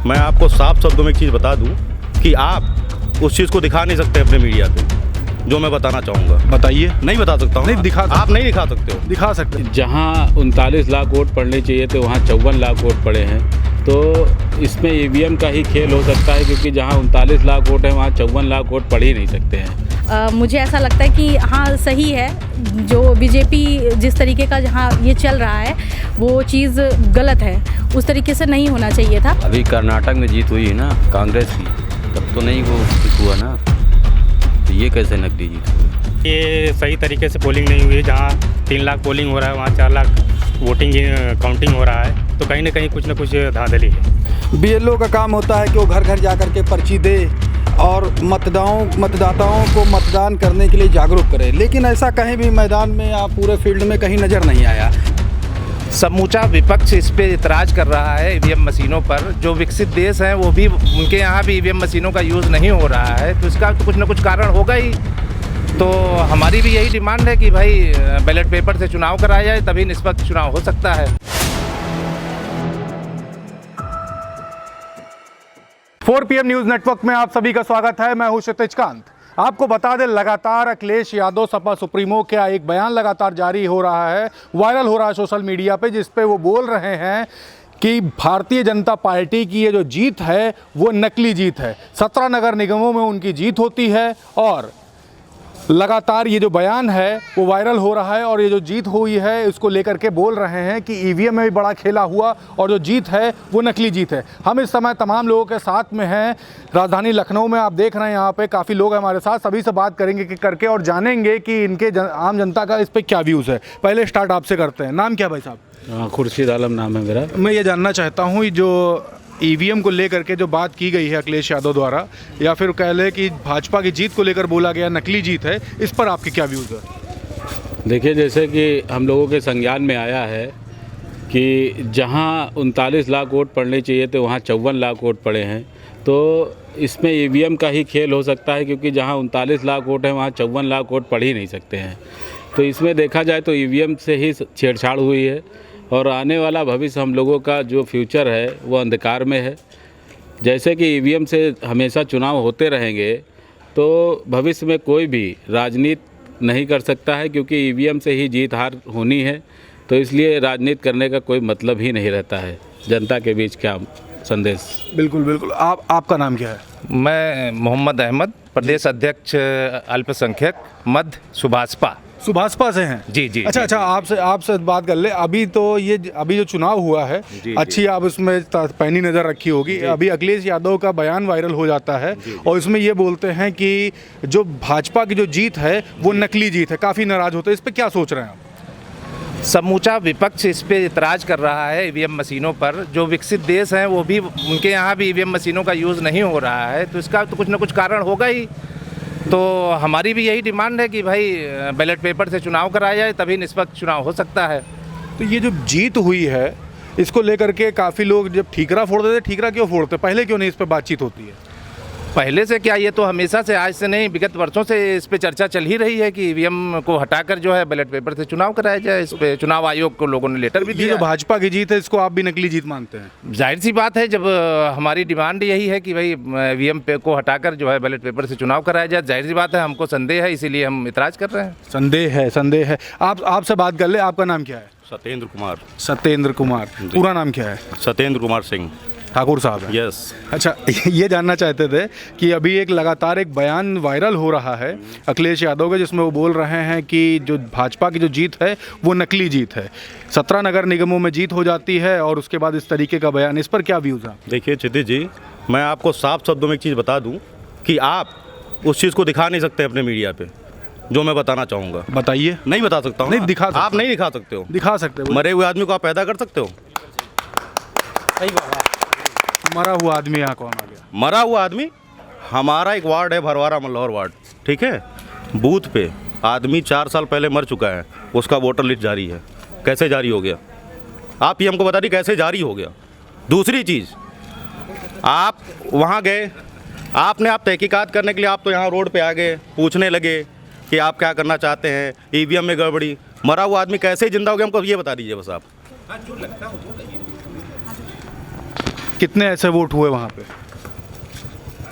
मैं आपको साफ शब्दों में एक चीज़ बता दूं कि आप उस चीज़ को दिखा नहीं सकते अपने मीडिया पे जो मैं बताना चाहूँगा। बताइए। नहीं बता सकता हूँ। नहीं दिखा, आप नहीं दिखा सकते हो। दिखा सकते। जहां 39 लाख वोट पड़ने चाहिए थे वहां 54 लाख वोट पड़े हैं, तो इसमें ईवीएम का ही खेल हो सकता है, क्योंकि जहां 39 लाख वोट हैं वहां 54 लाख वोट पड़ ही नहीं सकते हैं। मुझे ऐसा लगता है कि हाँ सही है, जो बीजेपी जिस तरीके का जहाँ ये चल रहा है वो चीज़ गलत है, उस तरीके से नहीं होना चाहिए था। अभी कर्नाटक में जीत हुई है ना कांग्रेस की, तब तो नहीं वो ठीक हुआ ना, तो ये कैसे नकली जीत हुई? ये सही तरीके से पोलिंग नहीं हुई है। जहाँ 3 लाख पोलिंग हो रहा है वहाँ 4 लाख वोटिंग काउंटिंग हो रहा है, तो कहीं ना कहीं कुछ ना कुछ धांधली है। बीएलओ का काम होता है कि वो घर घर जा कर के पर्ची दे और मतदाताओं को मतदान करने के लिए जागरूक करे, लेकिन ऐसा कहीं भी मैदान में या पूरे फील्ड में कहीं नज़र नहीं आया। समूचा विपक्ष इस पे इतराज़ कर रहा है ईवीएम मशीनों पर। जो विकसित देश हैं वो भी, उनके यहाँ भी ईवीएम मशीनों का यूज़ नहीं हो रहा है, तो इसका तो कुछ ना कुछ कारण होगा ही। तो हमारी भी यही डिमांड है कि भाई बैलेट पेपर से चुनाव कराया जाए, तभी निष्पक्ष चुनाव हो सकता है। 4 PM न्यूज़ नेटवर्क में आप सभी का स्वागत है। मैं हूं क्षितिज कांत। आपको बता दें, लगातार अखिलेश यादव सपा सुप्रीमो का एक बयान लगातार जारी हो रहा है, वायरल हो रहा है सोशल मीडिया पे, जिस पे वो बोल रहे हैं कि भारतीय जनता पार्टी की ये जो जीत है वो नकली जीत है। 17 नगर निगमों में उनकी जीत होती है और लगातार ये जो बयान है वो वायरल हो रहा है, और ये जो जीत हुई है इसको लेकर के बोल रहे हैं कि ईवीएम में भी बड़ा खेला हुआ और जो जीत है वो नकली जीत है। हम इस समय तमाम लोगों के साथ में हैं राजधानी लखनऊ में। आप देख रहे हैं यहाँ पे काफ़ी लोग हैं हमारे साथ, सभी से बात करेंगे करके और जानेंगे कि इनके आम जनता का इस पर क्या व्यूज़ है। पहले स्टार्ट आपसे करते हैं। नाम क्या भाई साहब? खुर्शीद आलम नाम है मेरा। मैं ये जानना चाहता हूँ, जो ईवीएम को लेकर के जो बात की गई है अखिलेश यादव द्वारा, या फिर कह लें कि भाजपा की जीत को लेकर बोला गया नकली जीत है, इस पर आपके क्या व्यूज़ है? देखिए, जैसे कि हम लोगों के संज्ञान में आया है कि जहां 39 लाख वोट पड़ने चाहिए थे वहां 54 लाख वोट पड़े हैं, तो इसमें ईवीएम का ही खेल हो सकता है, क्योंकि जहां 39 लाख वोट हैं वहां 54 लाख वोट पड़ ही नहीं सकते हैं। तो इसमें देखा जाए तो ईवीएम से ही छेड़छाड़ हुई है, और आने वाला भविष्य हम लोगों का जो फ्यूचर है वो अंधकार में है। जैसे कि ईवीएम से हमेशा चुनाव होते रहेंगे, तो भविष्य में कोई भी राजनीति नहीं कर सकता है, क्योंकि ईवीएम से ही जीत हार होनी है। तो इसलिए राजनीति करने का कोई मतलब ही नहीं रहता है। जनता के बीच क्या संदेश? बिल्कुल बिल्कुल। आपका नाम क्या है? मैं मोहम्मद अहमद, प्रदेश अध्यक्ष अल्पसंख्यक मध्य सुभाषपा से हैं? जी जी। अच्छा, आपसे बात कर ले। अभी जो चुनाव हुआ है, अच्छी आप उसमें पैनी नज़र रखी होगी। अभी अखिलेश यादव का बयान वायरल हो जाता है और इसमें ये बोलते हैं कि जो भाजपा की जो जीत है वो नकली जीत है, काफ़ी नाराज़ होते हैं। इस पर क्या सोच रहे हैं आप? समूचा विपक्ष इस पे इतराज़ कर रहा है ईवीएम मशीनों पर। जो विकसित देश हैं वो भी, उनके यहाँ भी ईवीएम मशीनों का यूज़ नहीं हो रहा है, तो इसका तो कुछ ना कुछ कारण होगा ही। तो हमारी भी यही डिमांड है कि भाई बैलेट पेपर से चुनाव कराया जाए, तभी निष्पक्ष चुनाव हो सकता है। तो ये जो जीत हुई है इसको लेकर के काफ़ी लोग जब ठीकरा फोड़ते थे, ठीकरा क्यों फोड़ते, पहले क्यों नहीं इस पर बातचीत होती है? पहले से क्या, ये तो हमेशा से, आज से नहीं, विगत वर्षों से इस पे चर्चा चल ही रही है कि ईवीएम को हटाकर जो है बैलेट पेपर से चुनाव कराया जाए। इस पे चुनाव आयोग को लोगों ने लेटर भी दिया। ये जो भाजपा की जीत है इसको आप भी नकली जीत मानते हैं? जाहिर सी बात है, जब हमारी डिमांड यही है कि भाई ईवीएम पे को हटाकर जो है बैलेट पेपर से चुनाव कराया जाए, जाहिर सी बात है हमको संदेह है, इसीलिए हम इतराज़ कर रहे हैं। संदेह है। आपसे बात कर ले। आपका नाम क्या है? सत्येंद्र कुमार। पूरा नाम क्या है? सत्येंद्र कुमार सिंह ठाकुर साहब है? यस। अच्छा, ये जानना चाहते थे कि अभी एक लगातार एक बयान वायरल हो रहा है अखिलेश यादव का, जिसमें वो बोल रहे हैं कि जो भाजपा की जो जीत है वो नकली जीत है। 17 नगर निगमों में जीत हो जाती है और उसके बाद इस तरीके का बयान, इस पर क्या व्यूज़ है? देखिए क्षितिज जी, मैं आपको साफ शब्दों में एक चीज़ बता दूं कि आप उस चीज़ को दिखा नहीं सकते अपने मीडिया पे जो मैं बताना चाहूँगा। बताइए। नहीं बता सकता हूँ। नहीं दिखा सकते। आप नहीं दिखा सकते हो। दिखा सकते हो। मरे हुए आदमी को आप पैदा कर सकते हो? सही बात। मरा हुआ आदमी यहाँ कौन आ गया? मरा हुआ आदमी, हमारा एक वार्ड है भरवारा मल्हौर वार्ड, ठीक है, बूथ पे आदमी 4 साल पहले मर चुका है, उसका वोटर लिस्ट जारी है। कैसे जारी हो गया? आप ये हमको बता दी कैसे जारी हो गया? दूसरी चीज़, आप वहाँ गए, आप तहकीकात करने के लिए आप तो यहाँ रोड पे आ गए, पूछने लगे कि आप क्या करना चाहते हैं, ईवीएम में गड़बड़ी। मरा हुआ आदमी कैसे जिंदा हो गया हमको ये बता दीजिए बस आप। कितने ऐसे वोट हुए वहाँ पे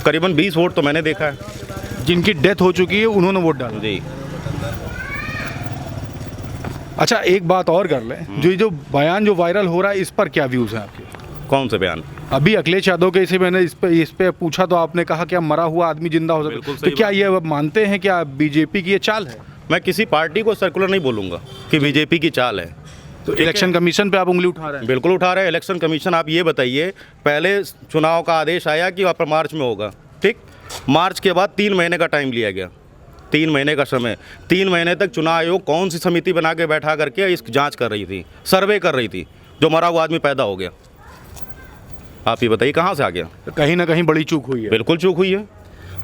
करीबन 20 वोट तो मैंने देखा है। जिनकी डेथ हो चुकी है उन्होंने वोट डाला? जी। अच्छा, एक बात और कर लें, जो बयान जो वायरल हो रहा है इस पर क्या व्यूज़ हैं आपके? कौन से बयान? अभी अखिलेश यादव के इसे मैंने इस पे पूछा तो आपने कहा कि अब मरा हुआ आदमी जिंदा हो सकता बिल्कुल है, सही तो क्या बात। ये अब मानते हैं क्या बीजेपी की ये चाल है? मैं किसी पार्टी को सर्कुलर नहीं बोलूँगा कि बीजेपी की चाल है। तो इलेक्शन कमीशन पे आप उंगली उठा रहे हैं? बिल्कुल उठा रहे हैं। इलेक्शन कमीशन, आप ये बताइए, पहले चुनाव का आदेश आया कि आप मार्च में होगा, ठीक। मार्च के बाद 3 महीने का टाइम लिया गया, 3 महीने का समय। 3 महीने तक चुनाव आयोग कौन सी समिति बना के बैठा करके इस जांच कर रही थी, सर्वे कर रही थी, जो मरा हुआ आदमी पैदा हो गया। आप ये बताइए कहाँ से आ गया? तो कहीं ना कहीं बड़ी चूक हुई है। बिल्कुल चूक हुई है।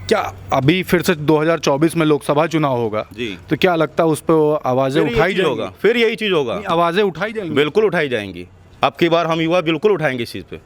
क्या अभी फिर से 2024 में लोकसभा चुनाव होगा जी। तो क्या लगता है उस पर आवाज़ें फिर उठाई यही चीज़ जाएंगी? होगा, फिर यही चीज़ होगा। आवाज़ें उठाई जाएंगी? बिल्कुल उठाई जाएंगी। अब की बार हम युवा बिल्कुल उठाएंगे इस चीज़ पे,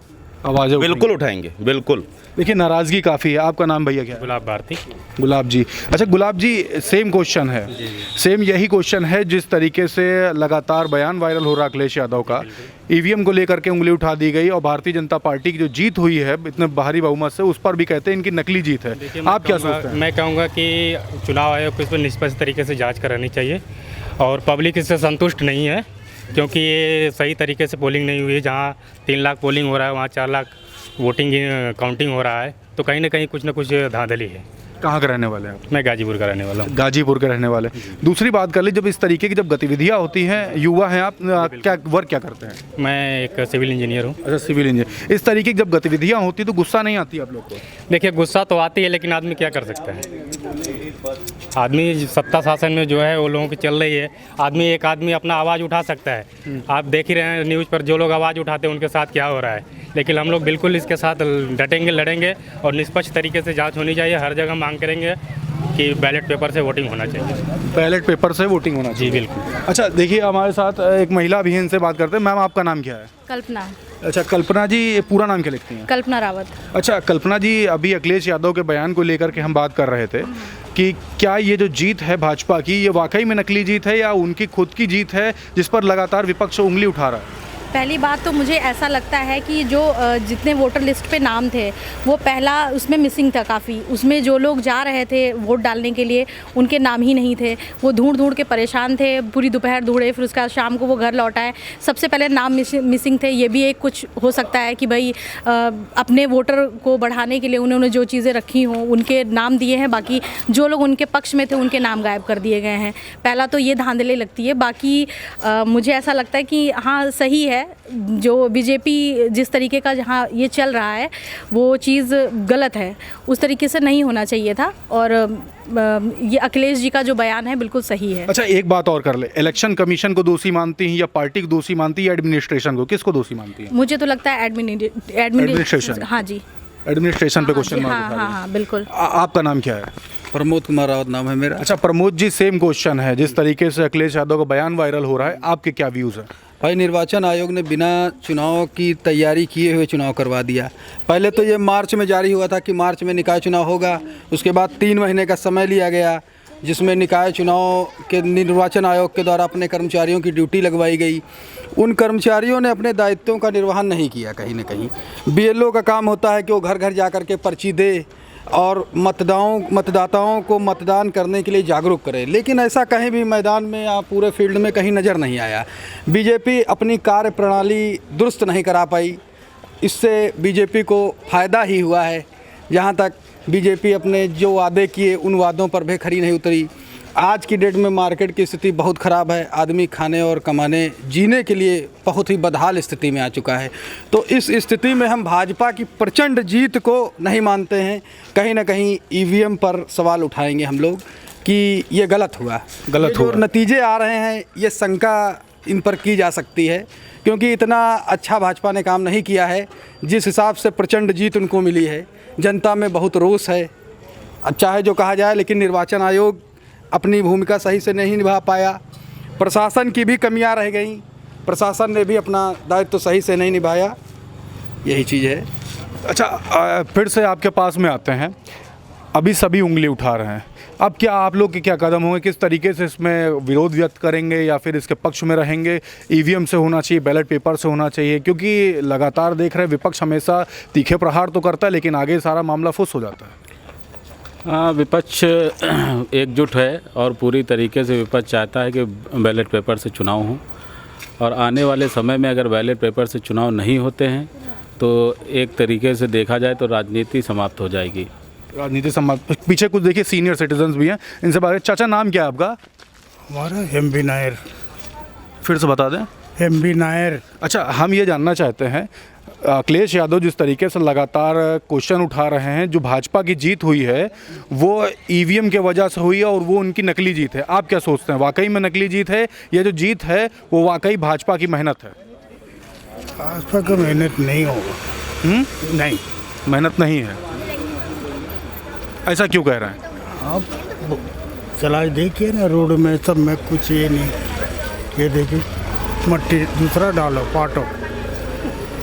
आवाज़ें बिल्कुल उठाएंगे, बिल्कुल। देखिए, नाराज़गी काफ़ी है। आपका नाम भैया क्या है? गुलाब भारती। गुलाब जी। अच्छा गुलाब जी, सेम क्वेश्चन है, सेम यही क्वेश्चन है। जिस तरीके से लगातार बयान वायरल हो रहा है अखिलेश यादव का, ईवीएम को लेकर के उंगली उठा दी गई और भारतीय जनता पार्टी की जो जीत हुई है इतने भारी बहुमत से, उस पर भी कहते हैं इनकी नकली जीत है। आप क्या सोचते हैं? मैं कहूँगा कि चुनाव आयोग को इस पर निष्पक्ष तरीके से जांच करानी चाहिए और पब्लिक इससे संतुष्ट नहीं है, क्योंकि ये सही तरीके से पोलिंग नहीं हुई है। जहाँ 3 लाख पोलिंग हो रहा है वहाँ 4 लाख वोटिंग काउंटिंग हो रहा है, तो कहीं ना कहीं कुछ ना कुछ धांधली है। कहाँ के रहने वाले हैं आप? मैं गाजीपुर का रहने वाला हूँ। गाजीपुर के रहने वाले। दूसरी बात कर ली, जब इस तरीके की जब गतिविधियाँ होती हैं, युवा हैं आप, क्या वर्क क्या करते हैं? मैं एक सिविल इंजीनियर हूँ। अच्छा, सिविल इंजीनियर। इस तरीके की जब गतिविधियाँ होती तो गुस्सा नहीं आती आप लोग को? देखिए, गुस्सा तो आती है, लेकिन आदमी क्या कर सकता है। आदमी सत्ता शासन में जो है वो लोगों की चल रही है। एक आदमी अपना आवाज़ उठा सकता है। आप देख ही रहे हैं न्यूज़ पर, जो लोग आवाज़ उठाते हैं उनके साथ क्या हो रहा है। लेकिन हम लोग बिल्कुल इसके साथ डटेंगे, लड़ेंगे और निष्पक्ष तरीके से जांच होनी चाहिए। हर जगह मांग करेंगे कि बैलेट पेपर से वोटिंग होना चाहिए। बैलेट पेपर से वोटिंग होना चाहिए? जी बिल्कुल। अच्छा, देखिए हमारे साथ एक महिला भी है, इनसे बात करते हैं। मैम, आपका नाम क्या है? कल्पना। अच्छा, कल्पना जी, पूरा नाम क्या लिखती हैं? कल्पना रावत। अच्छा कल्पना जी, अभी अखिलेश यादव के बयान को लेकर के हम बात कर रहे थे कि क्या ये जो जीत है भाजपा की, ये वाकई में नकली जीत है या उनकी खुद की जीत है जिस पर लगातार विपक्ष उंगली उठा रहा है? पहली बात तो मुझे ऐसा लगता है कि जो जितने वोटर लिस्ट पे नाम थे वो पहला उसमें मिसिंग था काफ़ी। उसमें जो लोग जा रहे थे वोट डालने के लिए उनके नाम ही नहीं थे। वो ढूंढ के परेशान थे, पूरी दोपहर ढूंढे, फिर उसका शाम को वो घर लौटाए। सबसे पहले नाम मिसिंग थे। ये भी एक कुछ हो सकता है कि भाई अपने वोटर को बढ़ाने के लिए उन्होंने जो चीज़ें रखी हों उनके नाम दिए हैं, बाकी जो लोग उनके पक्ष में थे उनके नाम गायब कर दिए गए हैं। पहला तो ये धांधली लगती है। बाकी मुझे ऐसा लगता है कि हाँ सही है, जो बीजेपी जिस तरीके का जहाँ ये चल रहा है वो चीज़ गलत है, उस तरीके से नहीं होना चाहिए था। और ये अखिलेश जी का जो बयान है बिल्कुल सही है। अच्छा, एक बात और कर ले, इलेक्शन कमीशन को दोषी मानती हैं या पार्टी को दोषी मानती है या एडमिनिस्ट्रेशन को, किसको दोषी मानती है? मुझे तो लगता है एडमिनिस्ट्रेशन। हाँ जी, एडमिनिस्ट्रेशन पे क्वेश्चन मार्क हाँ उठा हाँ रहे हैं। हाँ बिल्कुल। आपका नाम क्या है? प्रमोद कुमार रावत नाम है मेरा। अच्छा प्रमोद जी, सेम क्वेश्चन है। जिस तरीके से अखिलेश यादव का बयान वायरल हो रहा है, आपके क्या व्यूज़ हैं? भाई, निर्वाचन आयोग ने बिना चुनाव की तैयारी किए हुए चुनाव करवा दिया। पहले तो ये मार्च में जारी हुआ था कि मार्च में निकाय चुनाव होगा। उसके बाद 3 महीने का समय लिया गया, जिसमें निकाय चुनाव के निर्वाचन आयोग के द्वारा अपने कर्मचारियों की ड्यूटी लगवाई गई। उन कर्मचारियों ने अपने दायित्वों का निर्वहन नहीं किया। कहीं ना कहीं बीएलओ का काम होता है कि वो घर घर जा कर के पर्ची दे और मतदाताओं को मतदान करने के लिए जागरूक करे, लेकिन ऐसा कहीं भी मैदान में या पूरे फील्ड में कहीं नज़र नहीं आया। बीजेपी अपनी कार्य प्रणाली दुरुस्त नहीं करा पाई। इससे बीजेपी को फ़ायदा ही हुआ है। जहाँ तक बीजेपी अपने जो वादे किए उन वादों पर भी खरी नहीं उतरी। आज की डेट में मार्केट की स्थिति बहुत ख़राब है। आदमी खाने और कमाने जीने के लिए बहुत ही बदहाल स्थिति में आ चुका है। तो इस स्थिति में हम भाजपा की प्रचंड जीत को नहीं मानते हैं। कहीं ना कहीं ईवीएम पर सवाल उठाएंगे हम लोग कि ये गलत हुआ। जो नतीजे आ रहे हैं ये शंका इन पर की जा सकती है, क्योंकि इतना अच्छा भाजपा ने काम नहीं किया है जिस हिसाब से प्रचंड जीत उनको मिली है। जनता में बहुत रोष है, चाहे जो कहा जाए, लेकिन निर्वाचन आयोग अपनी भूमिका सही से नहीं निभा पाया। प्रशासन की भी कमियां रह गई, प्रशासन ने भी अपना दायित्व सही से नहीं निभाया। यही चीज़ है। अच्छा फिर से आपके पास में आते हैं। अभी सभी उंगली उठा रहे हैं, अब क्या आप लोग के क्या कदम होंगे, किस तरीके से इसमें विरोध व्यक्त करेंगे या फिर इसके पक्ष में रहेंगे? ईवीएम से होना चाहिए, बैलेट पेपर से होना चाहिए, क्योंकि लगातार देख रहे हैं विपक्ष हमेशा तीखे प्रहार तो करता है लेकिन आगे सारा मामला फुस हो जाता है। हाँ, विपक्ष एकजुट है और पूरी तरीके से विपक्ष चाहता है कि बैलेट पेपर से चुनाव हो, और आने वाले समय में अगर बैलेट पेपर से चुनाव नहीं होते हैं तो एक तरीके से देखा जाए तो राजनीति समाप्त हो जाएगी। राजनीति समाप्त, पीछे कुछ देखिए सीनियर सिटीजन्स भी हैं, इनसे बात। चाचा नाम क्या है आपका? हमारा एमबी नायर। फिर से बता दें। एमबी नायर। अच्छा, हम ये जानना चाहते हैं, अखिलेश यादव जिस तरीके से लगातार क्वेश्चन उठा रहे हैं, जो भाजपा की जीत हुई है वो ईवीएम के वजह से हुई है और वो उनकी नकली जीत है, आप क्या सोचते हैं, वाकई में नकली जीत है या जो जीत है वो वाकई भाजपा की मेहनत है? भाजपा का मेहनत नहीं होगा। नहीं, मेहनत नहीं है, ऐसा क्यों कह रहे हैं आप? चला देखिए ना रोड में सब में कुछ ये नहीं, ये देखिए मट्टी दूसरा डालो पाटो,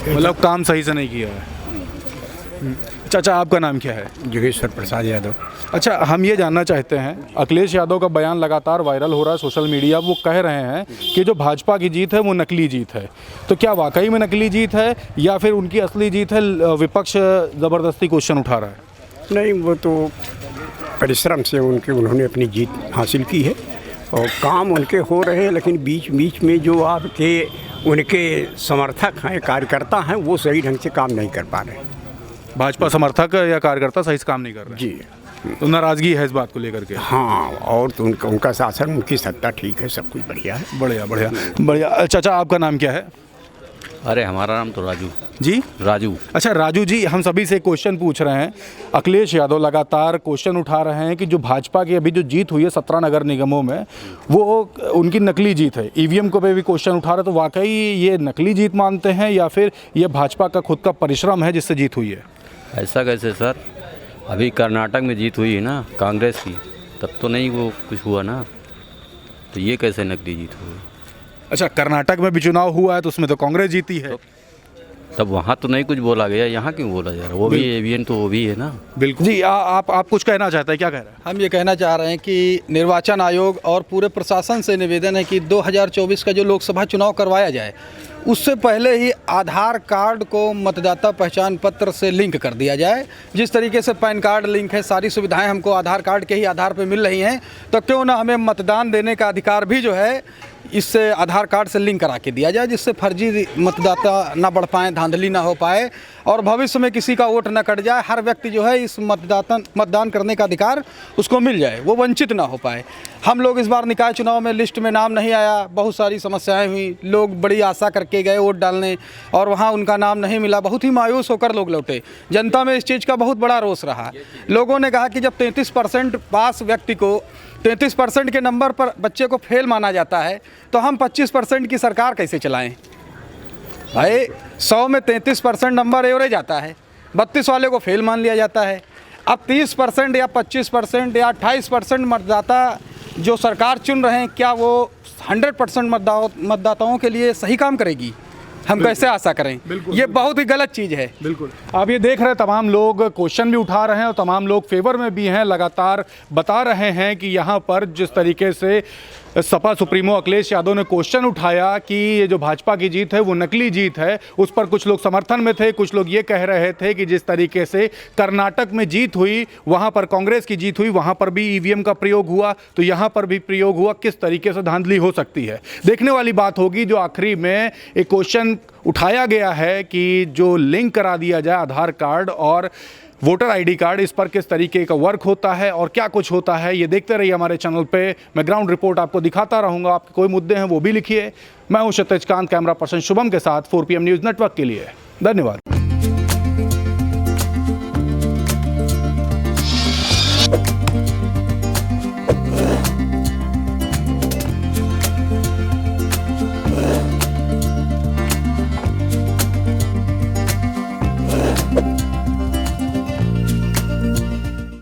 मतलब काम सही से नहीं किया है। चाचा आपका नाम क्या है? जोगेश्वर प्रसाद यादव। अच्छा, हम ये जानना चाहते हैं, अखिलेश यादव का बयान लगातार वायरल हो रहा है सोशल मीडिया, वो कह रहे हैं कि जो भाजपा की जीत है वो नकली जीत है, तो क्या वाकई में नकली जीत है या फिर उनकी असली जीत है? विपक्ष ज़बरदस्ती क्वेश्चन उठा रहा है। नहीं, वो तो परिश्रम से उन्होंने अपनी जीत हासिल की है और काम उनके हो रहे हैं, लेकिन बीच बीच में जो आपके उनके समर्थक हैं, कार्यकर्ता हैं, वो सही ढंग से काम नहीं कर पा रहे। भाजपा समर्थक या कार्यकर्ता सही से काम नहीं कर रहे जी, तो नाराज़गी है इस बात को लेकर के? हाँ, और तो उनका शासन, उनकी सत्ता ठीक है, सब कुछ बढ़िया है। बढ़िया बढ़िया बढ़िया। चाचा आपका नाम क्या है? अरे हमारा नाम तो राजू जी। राजू। अच्छा राजू जी, हम सभी से क्वेश्चन पूछ रहे हैं, अखिलेश यादव लगातार क्वेश्चन उठा रहे हैं कि जो भाजपा की अभी जो जीत हुई है 17 नगर निगमों में वो उनकी नकली जीत है, ईवीएम को भी क्वेश्चन उठा रहे, तो वाकई ये नकली जीत मानते हैं या फिर ये भाजपा का खुद का परिश्रम है जिससे जीत हुई है? ऐसा कैसे सर, अभी कर्नाटक में जीत हुई है ना कांग्रेस की, तब तो नहीं वो कुछ हुआ ना, तो ये कैसे नकली जीत हुई? अच्छा, कर्नाटक में भी चुनाव हुआ है तो उसमें तो कांग्रेस जीती है, तब वहाँ तो नहीं कुछ बोला गया, यहाँ क्यों बोला जा रहा? वो भी ईवीएम तो वो भी है ना। बिल्कुल जी। आप कुछ कहना चाहते हैं, क्या कह रहे हैं? हम ये कहना चाह रहे हैं कि निर्वाचन आयोग और पूरे प्रशासन से निवेदन है कि 2024 का जो लोकसभा चुनाव करवाया जाए उससे पहले ही आधार कार्ड को मतदाता पहचान पत्र से लिंक कर दिया जाए। जिस तरीके से पैन कार्ड लिंक है, सारी सुविधाएं हमको आधार कार्ड के ही आधार पर मिल रही हैं, तो क्यों ना हमें मतदान देने का अधिकार भी जो है इससे आधार कार्ड से लिंक करा के दिया जाए, जिससे फर्जी मतदाता ना बढ़ पाए, धांधली ना हो पाए और भविष्य में किसी का वोट ना कट जाए। हर व्यक्ति जो है इस मतदान करने का अधिकार उसको मिल जाए, वो वंचित ना हो पाए। हम लोग इस बार निकाय चुनाव में लिस्ट में नाम नहीं आया, बहुत सारी समस्याएं हुई, लोग बड़ी आशा करके गए वोट डालने और वहाँ उनका नाम नहीं मिला, बहुत ही मायूस होकर लोग लौटे। जनता में इस चीज़ का बहुत बड़ा रोष रहा। लोगों ने कहा कि जब 33% पास व्यक्ति को 33% के नंबर पर बच्चे को फेल माना जाता है तो हम 25% की सरकार कैसे चलाएं? भाई 100 में 33% नंबर एवरेज आता है, 32 वाले को फेल मान लिया जाता है। अब 30% या 25% या 28% मतदाता जो सरकार चुन रहे हैं, क्या वो 100% मतदाताओं के लिए सही काम करेगी? हम कैसे आशा करें? ये बहुत ही गलत चीज़ है। बिल्कुल, आप ये देख रहे हैं तमाम लोग क्वेश्चन भी उठा रहे हैं और तमाम लोग फेवर में भी हैं, लगातार बता रहे हैं कि यहाँ पर जिस तरीके से सपा सुप्रीमो अखिलेश यादव ने क्वेश्चन उठाया कि ये जो भाजपा की जीत है वो नकली जीत है, उस पर कुछ लोग समर्थन में थे, कुछ लोग ये कह रहे थे कि जिस तरीके से कर्नाटक में जीत हुई, वहाँ पर कांग्रेस की जीत हुई, वहाँ पर भी ईवीएम का प्रयोग हुआ, तो यहाँ पर भी प्रयोग हुआ, किस तरीके से धांधली हो सकती है। देखने वाली बात होगी जो आखिरी में एक क्वेश्चन उठाया गया है कि जो लिंक करा दिया जाए आधार कार्ड और वोटर आईडी कार्ड, इस पर किस तरीके का वर्क होता है और क्या कुछ होता है, ये देखते रहिए हमारे चैनल पे। मैं ग्राउंड रिपोर्ट आपको दिखाता रहूँगा, आपके कोई मुद्दे हैं वो भी लिखिए। मैं हूँ क्षितिज कांत, कैमरा पर्सन शुभम के साथ 4PM न्यूज़ नेटवर्क के लिए। धन्यवाद।